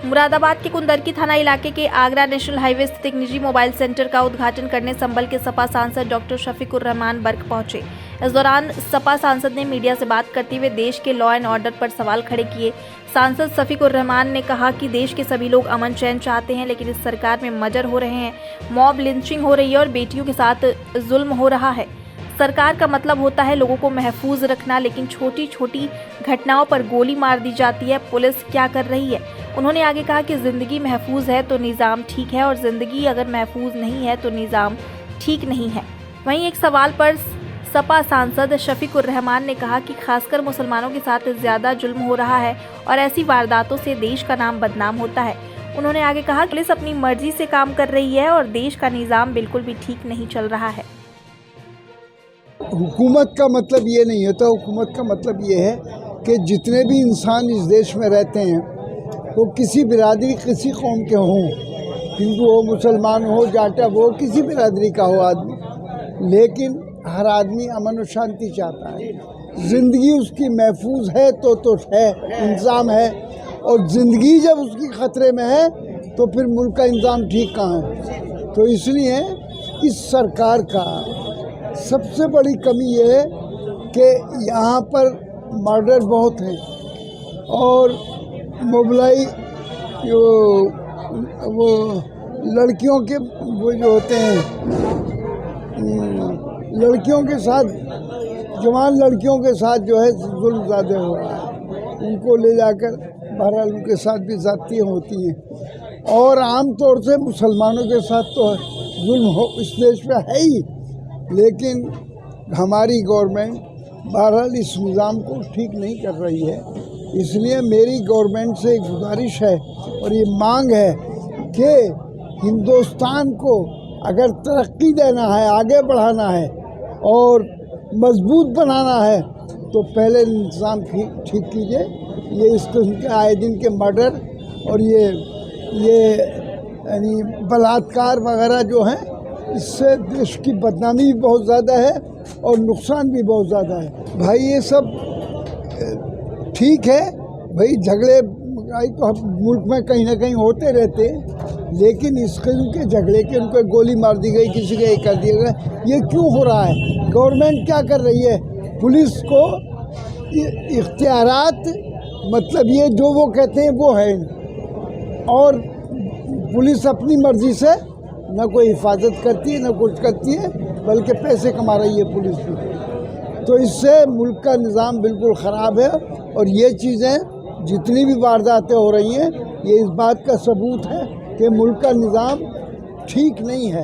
मुरादाबाद के कुंदरकी थाना इलाके के आगरा नेशनल हाईवे स्थित एक निजी मोबाइल सेंटर का उद्घाटन करने संभल के सपा सांसद डॉक्टर शफीकुर रहमान बर्क पहुंचे। इस दौरान सपा सांसद ने मीडिया से बात करते हुए देश के लॉ एंड ऑर्डर पर सवाल खड़े किए। सांसद शफीकुर रहमान ने कहा कि देश के सभी लोग अमन चैन चाहते हैं, लेकिन इस सरकार में मर्डर हो रहे हैं, मॉब लिंचिंग हो रही है और बेटियों के साथ जुल्म हो रहा है। सरकार का मतलब होता है लोगों को महफूज रखना, लेकिन छोटी छोटी घटनाओं पर गोली मार दी जाती है। पुलिस क्या कर रही है? उन्होंने आगे कहा कि जिंदगी महफूज है तो निज़ाम ठीक है और जिंदगी अगर महफूज नहीं है तो निज़ाम ठीक नहीं है। वहीं एक सवाल पर सपा सांसद शफीकुर रहमान ने कहा कि खासकर मुसलमानों के साथ ज़्यादा जुल्म हो रहा है और ऐसी वारदातों से देश का नाम बदनाम होता है। उन्होंने आगे कहा कि पुलिस अपनी मर्जी से काम कर रही है और देश का निज़ाम बिल्कुल भी ठीक नहीं चल रहा है। हुकूमत का मतलब ये नहीं होता। हुकूमत का मतलब ये है कि जितने भी इंसान इस देश में रहते हैं वो किसी बिरादरी किसी कौम के हों, हिंदू हो, मुसलमान हो, जाटा हो, किसी बिरादरी का हो आदमी, लेकिन हर आदमी अमन और शांति चाहता है। ज़िंदगी उसकी महफूज है तो है, इंतज़ाम है, और ज़िंदगी जब उसकी ख़तरे में है तो फिर मुल्क का इंतज़ाम ठीक कहाँ है। तो इसलिए इस सरकार का सबसे बड़ी कमी ये है कि यहाँ पर मर्डर बहुत हैं और मोबाइल वो लड़कियों के वो जो होते हैं लड़कियों के साथ, जवान लड़कियों के साथ जो है जुल्म ज़्यादा हो रहा है। उनको ले जाकर बहरहाल उनके साथ भी ज़्यादतियाँ होती हैं और आम तौर से मुसलमानों के साथ तो जुल्म हो इस देश में है ही, लेकिन हमारी गवर्नमेंट बहरहाल इस निज़ाम को ठीक नहीं कर रही है। इसलिए मेरी गवर्नमेंट से एक गुजारिश है और ये मांग है कि हिंदुस्तान को अगर तरक्की देना है, आगे बढ़ाना है और मजबूत बनाना है तो पहले इंतज़ाम ठीक कीजिए। ये इस किस्म के आए दिन के मर्डर और ये यानी बलात्कार वगैरह जो हैं, इससे देश की बदनामी भी बहुत ज़्यादा है और नुकसान भी बहुत ज़्यादा है। भाई ये सब ठीक है, भाई झगड़े तो मुल्क में कहीं ना कहीं होते रहते हैं, लेकिन इस किस्म के झगड़े के उनको गोली मार दी गई, किसी का ये कर दिया गया, ये क्यों हो रहा है? गवर्नमेंट क्या कर रही है? पुलिस को इख्तियारात, मतलब ये जो वो कहते हैं वो है, और पुलिस अपनी मर्जी से न कोई हिफाजत करती है न कुछ करती है, बल्कि पैसे कमा रही है पुलिस भी। तो इससे मुल्क का निज़ाम बिल्कुल ख़राब है और ये चीज़ें जितनी भी वारदातें हो रही हैं ये इस बात का सबूत है कि मुल्क का निज़ाम ठीक नहीं है।